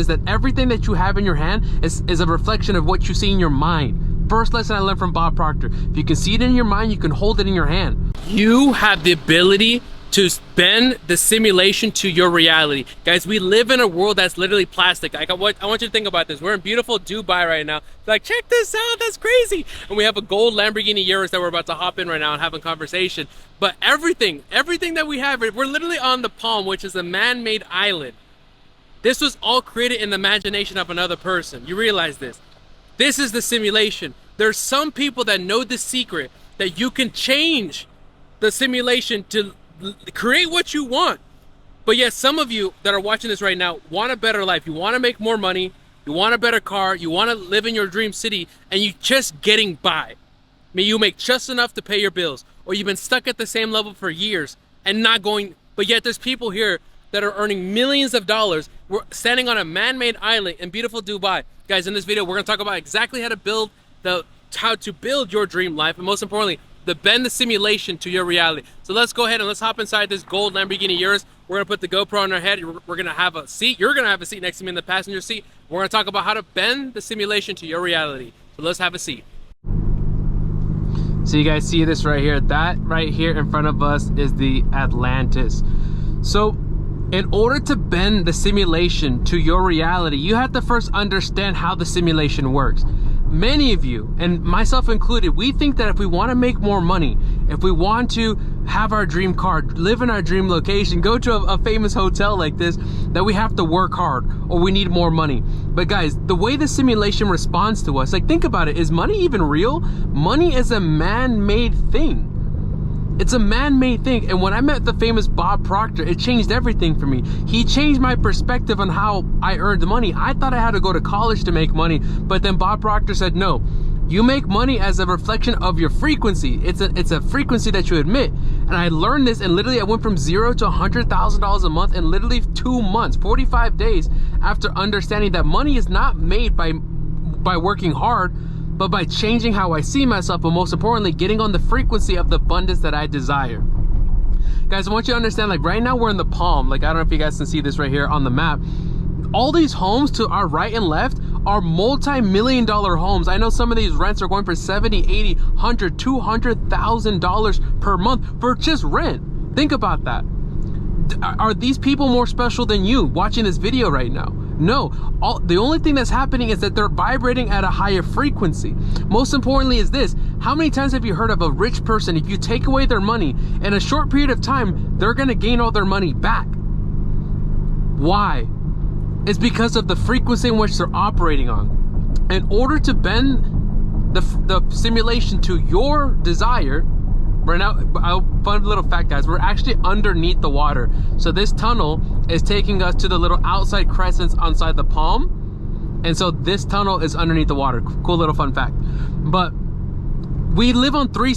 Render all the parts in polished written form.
is that everything that you have in your hand is a reflection of what you see in your mind. First lesson I learned from Bob Proctor. If you can see it in your mind, you can hold it in your hand. You have the ability to bend the simulation to your reality. Guys, we live in a world that's literally plastic. I want you to think about this. We're in beautiful Dubai right now. Like, check this out, that's crazy. And we have a gold Lamborghini Urus that we're about to hop in right now and have a conversation. But everything that we have, we're literally on the Palm, which is a man-made island. This was all created in the imagination of another person. You realize this? This is the simulation. There's some people that know the secret that you can change the simulation to create what you want. But yet some of you that are watching this right now want a better life. You want to make more money, you want a better car, you want to live in your dream city, and you just getting by. I mean, you make just enough to pay your bills, or you've been stuck at the same level for years and not going. But yet there's people here that are earning millions of dollars. We're standing on a man-made island in beautiful Dubai. Guys, in this video we're going to talk about exactly how to build your dream life, and most importantly, bend the simulation to your reality. So let's go ahead and let's hop inside this gold Lamborghini Urus. We're gonna put the GoPro on our head. We're gonna have a seat. You're gonna have a seat next to me in the passenger seat. We're gonna talk about how to bend the simulation to your reality. So let's have a seat. So you guys see this right here? That right here in front of us is the Atlantis. So in order to bend the simulation to your reality, you have to first understand how the simulation works. Many of you, and myself included, we think that if we want to make more money, if we want to have our dream car, live in our dream location, go to a famous hotel like this, that we have to work hard or we need more money. But guys, the way the simulation responds to us, like, think about it. Is money even real? Money is a man-made thing. It's a man-made thing. And when I met the famous Bob Proctor, it changed everything for me. He changed my perspective on how I earned money. I thought I had to go to college to make money, but then Bob Proctor said, no, you make money as a reflection of your frequency. It's a frequency that you emit. And I learned this, and literally I went from $0 to $100,000 a month in literally 2 months, 45 days, after understanding that money is not made by working hard, but by changing how I see myself, but most importantly, getting on the frequency of the abundance that I desire. Guys, I want you to understand, like, right now we're in the Palm. Like, I don't know if you guys can see this right here on the map. All these homes to our right and left are multi-million-dollar homes. I know some of these rents are going for $70, $80, $100, $200,000 per month for just rent. Think about that. Are these people more special than you watching this video right now? No. The only thing that's happening is that they're vibrating at a higher frequency. Most importantly is this: how many times have you heard of a rich person, if you take away their money, in a short period of time, they're gonna gain all their money back? Why? It's because of the frequency in which they're operating on. In order to bend the simulation to your desire, right now, fun little fact, guys, we're actually underneath the water. So this tunnel is taking us to the little outside crescents inside the Palm. And so this tunnel is underneath the water. Cool little fun fact. But we live on 3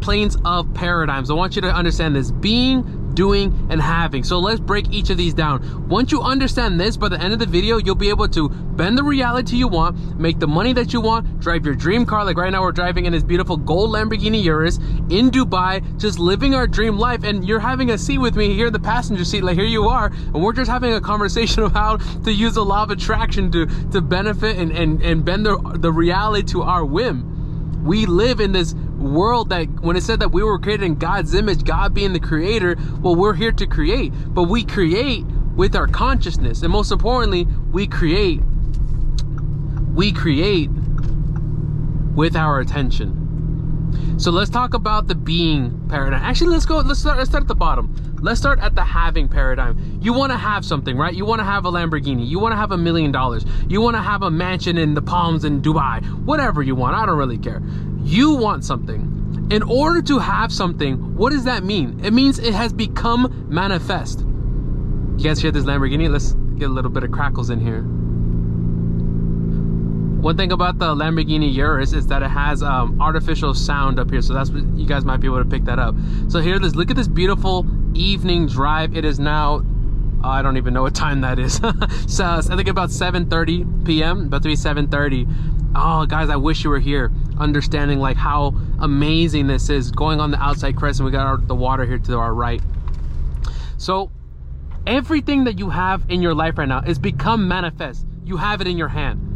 planes of paradigms. I want you to understand this: being, doing, and having. So let's break each of these down. Once you understand this, by the end of the video, you'll be able to bend the reality you want, make the money that you want, drive your dream car. Like right now, we're driving in this beautiful gold Lamborghini Urus in Dubai, just living our dream life. And you're having a seat with me here in the passenger seat. Like, here you are, and we're just having a conversation of how to use the law of attraction to benefit and bend the reality to our whim. We live in this world that, when it said that we were created in God's image, God being the creator, well, we're here to create, but we create with our consciousness, and most importantly, we create with our attention. So let's talk about the being paradigm. Actually, let's start at the bottom. Let's start at the having paradigm. You want to have something, right? You want to have a Lamborghini. You want to have $1 million. You want to have a mansion in the Palms in Dubai. Whatever you want, I don't really care. You want something. In order to have something, what does that mean? It means it has become manifest. You guys hear this Lamborghini? Let's get a little bit of crackles in here. One thing about the Lamborghini Urus is that it has artificial sound up here, so that's what you guys might be able to pick that up. So here, look at this beautiful evening drive. It is now, I don't even know what time that is. So I think about 7:30 p.m. About to be 7:30. Oh, guys, I wish you were here, understanding like how amazing this is. Going on the outside crescent, we got the water here to our right. So Everything that you have in your life right now is become manifest. You have it in your hand.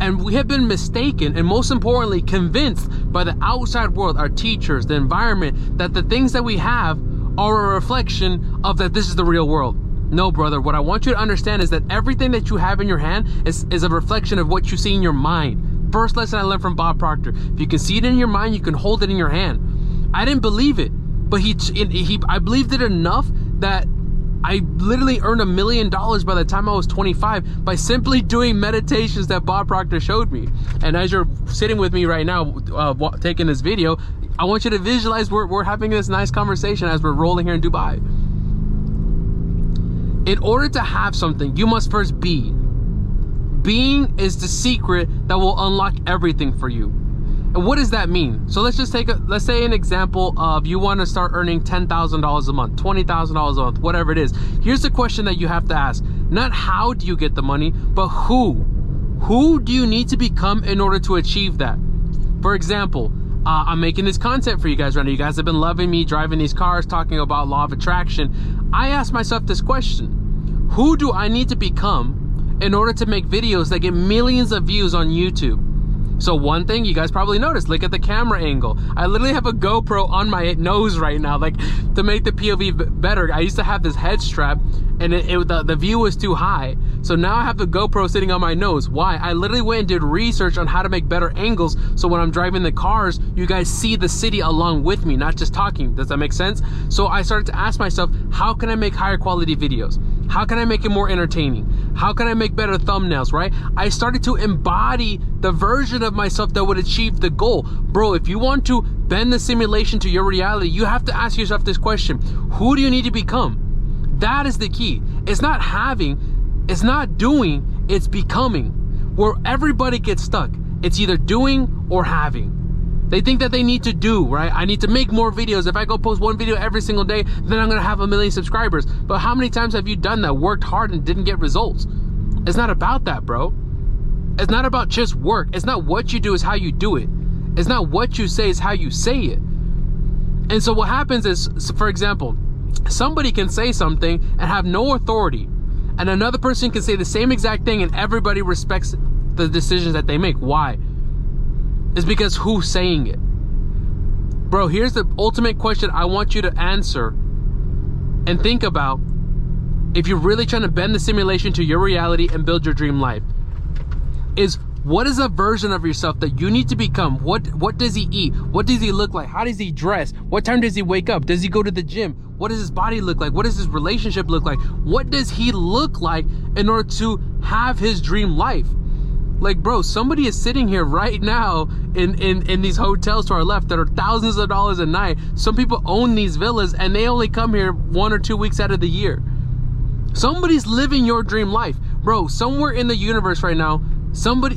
And we have been mistaken and, most importantly, convinced by the outside world, our teachers, the environment, that the things that we have are a reflection of that this is the real world. No, brother, what I want you to understand is that everything that you have in your hand is a reflection of what you see in your mind. First lesson I learned from Bob Proctor. If you can see it in your mind, you can hold it in your hand. I didn't believe it, but I believed it enough that I literally earned $1 million by the time I was 25 by simply doing meditations that Bob Proctor showed me. And as you're sitting with me right now, taking this video, I want you to visualize we're having this nice conversation as we're rolling here in Dubai. In order to have something, you must first be. Being is the secret that will unlock everything for you. And what does that mean? So let's just let's say an example of you want to start earning $10,000 a month, $20,000 a month, whatever it is. Here's the question that you have to ask. Not how do you get the money, but who? Who do you need to become in order to achieve that? For example, I'm making this content for you guys right now. You guys have been loving me driving these cars, talking about law of attraction. I asked myself this question. Who do I need to become in order to make videos that get millions of views on YouTube? So one thing you guys probably noticed, look at the camera angle. I literally have a GoPro on my nose right now, like to make the POV better. I used to have this head strap and the view was too high. So now I have the GoPro sitting on my nose. Why? I literally went and did research on how to make better angles. So when I'm driving the cars, you guys see the city along with me, not just talking. Does that make sense? So I started to ask myself, how can I make higher quality videos? How can I make it more entertaining? How can I make better thumbnails, right? I started to embody the version of myself that would achieve the goal. Bro, if you want to bend the simulation to your reality, you have to ask yourself this question. Who do you need to become? That is the key. It's not having, it's not doing, it's becoming. Where everybody gets stuck. It's either doing or having. They think that they need to do, right? I need to make more videos. If I go post one video every single day, then I'm gonna have 1 million subscribers. But how many times have you done that, worked hard and didn't get results? It's not about that, bro. It's not about just work. It's not what you do, it's how you do it. It's not what you say, it's how you say it. And so what happens is, for example, somebody can say something and have no authority, and another person can say the same exact thing and everybody respects the decisions that they make. Why? It's because who's saying it. Bro, here's the ultimate question I want you to answer and think about if you're really trying to bend the simulation to your reality and build your dream life. Is what is a version of yourself that you need to become? What does he eat? What does he look like? How does he dress? What time does he wake up? Does he go to the gym? What does his body look like? What does his relationship look like? What does he look like in order to have his dream life? Like, bro, somebody is sitting here right now in these hotels to our left that are thousands of dollars a night. Some people own these villas and they only come here 1 or 2 weeks out of the year. Somebody's living your dream life. Bro, somewhere in the universe right now,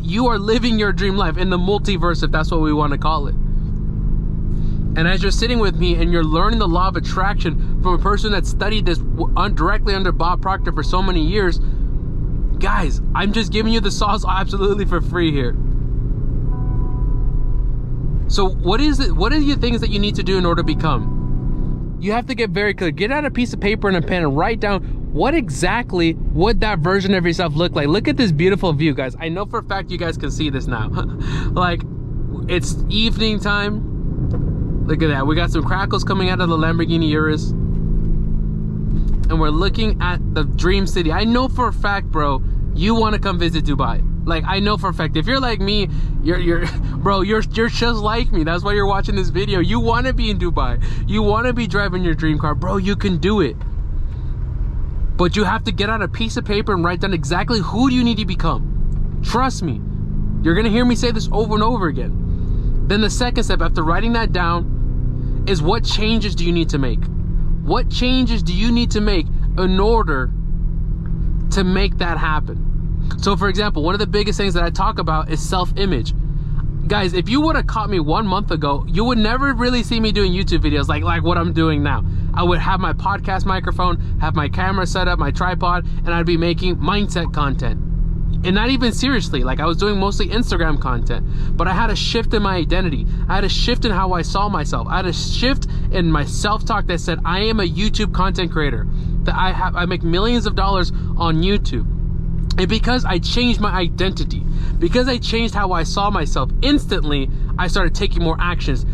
you are living your dream life in the multiverse, if that's what we want to call it. And as you're sitting with me and you're learning the law of attraction from a person that studied this directly under Bob Proctor for so many years, guys, I'm just giving you the sauce absolutely for free here. So what are the things that you need to do in order to become? You have to get very clear. Get out a piece of paper and a pen and write down what exactly would that version of yourself look like. Look at this beautiful view, guys. I know for a fact you guys can see this now. Like, it's evening time. Look at that. We got some crackles coming out of the Lamborghini Urus. And we're looking at the dream city. I know for a fact, bro, you want to come visit Dubai. Like, I know for a fact. If you're like me, you're just like me. That's why you're watching this video. You want to be in Dubai. You want to be driving your dream car. Bro, you can do it. But you have to get out a piece of paper and write down exactly who do you need to become. Trust me. You're going to hear me say this over and over again. Then the second step after writing that down is what changes do you need to make? What changes do you need to make in order to make that happen? So for example, one of the biggest things that I talk about is self-image. Guys, if you would have caught me 1 month ago, you would never really see me doing YouTube videos like what I'm doing now. I would have my podcast microphone, have my camera set up, my tripod, and I'd be making mindset content. And not even seriously, like I was doing mostly Instagram content, but I had a shift in my identity. I had a shift in how I saw myself. I had a shift in my self-talk that said, I am a YouTube content creator. that I make millions of dollars on YouTube. And because I changed my identity, because I changed how I saw myself, instantly I started taking more actions,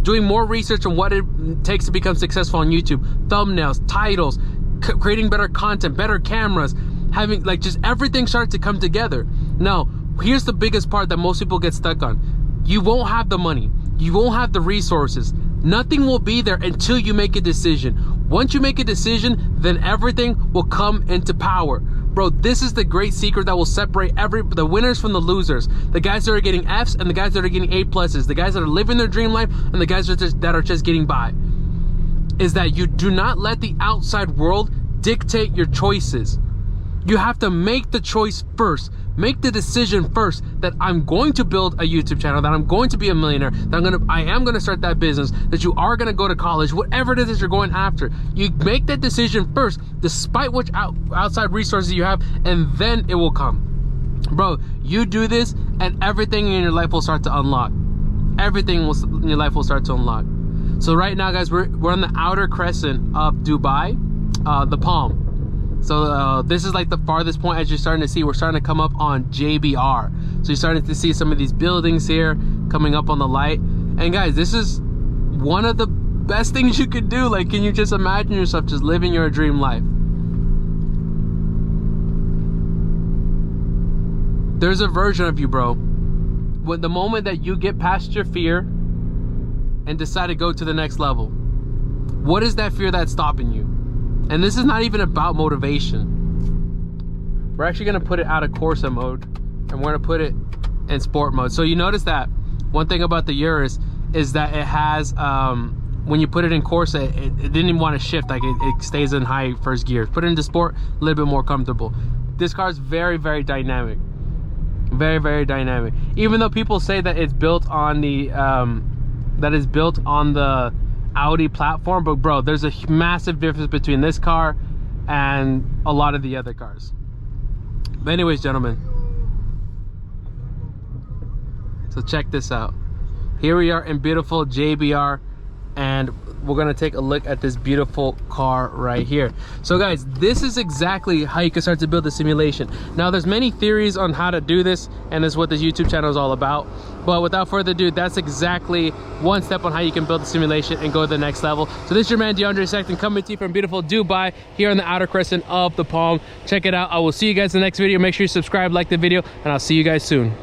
doing more research on what it takes to become successful on YouTube. Thumbnails, titles, creating better content, better cameras, having like just everything started to come together. Now, here's the biggest part that most people get stuck on. You won't have the money. You won't have the resources. Nothing will be there until you make a decision. Once you make a decision, then everything will come into power. Bro, this is the great secret that will separate the winners from the losers. The guys that are getting F's and the guys that are getting A+, the guys that are living their dream life and the guys that are just getting by. Is that you do not let the outside world dictate your choices. You have to make the choice first. Make the decision first that I'm going to build a YouTube channel, that I'm going to be a millionaire, that I am gonna start that business, that you are gonna go to college, whatever it is that you're going after. You make that decision first, despite which outside resources you have, and then it will come. Bro, you do this and everything in your life will start to unlock. Everything in your life will start to unlock. So right now, guys, we're on the outer crescent of Dubai, the Palm. So this is like the farthest point. As you're starting to see, we're starting to come up on JBR. So you're starting to see some of these buildings here coming up on the light. And guys, this is one of the best things you could do. Like, can you just imagine yourself just living your dream life? There's a version of you, bro. When the moment that you get past your fear and decide to go to the next level, what is that fear that's stopping you? And this is not even about motivation. We're actually gonna put it out of Corsa mode and we're gonna put it in sport mode. So you notice that one thing about the Urus is that it has, when you put it in Corsa, it didn't even want to shift, like it stays in high first gear. Put it into sport, a little bit more comfortable. This car is very, very dynamic. Very, very dynamic. Even though people say that it's built on the, Audi platform, but bro, there's a massive difference between this car and a lot of the other cars. But anyways, gentlemen, so check this out. Here we are in beautiful JBR, and we're gonna take a look at this beautiful car right here. So guys, this is exactly how you can start to build the simulation. Now there's many theories on how to do this, and this is what this YouTube channel is all about. But without further ado, that's exactly one step on how you can build the simulation and go to the next level. So this is your man DeAndre Sexton coming to you from beautiful Dubai, here on the outer crescent of the Palm. Check it out. I will see you guys in the next video. Make sure you subscribe, like the video, and I'll see you guys soon.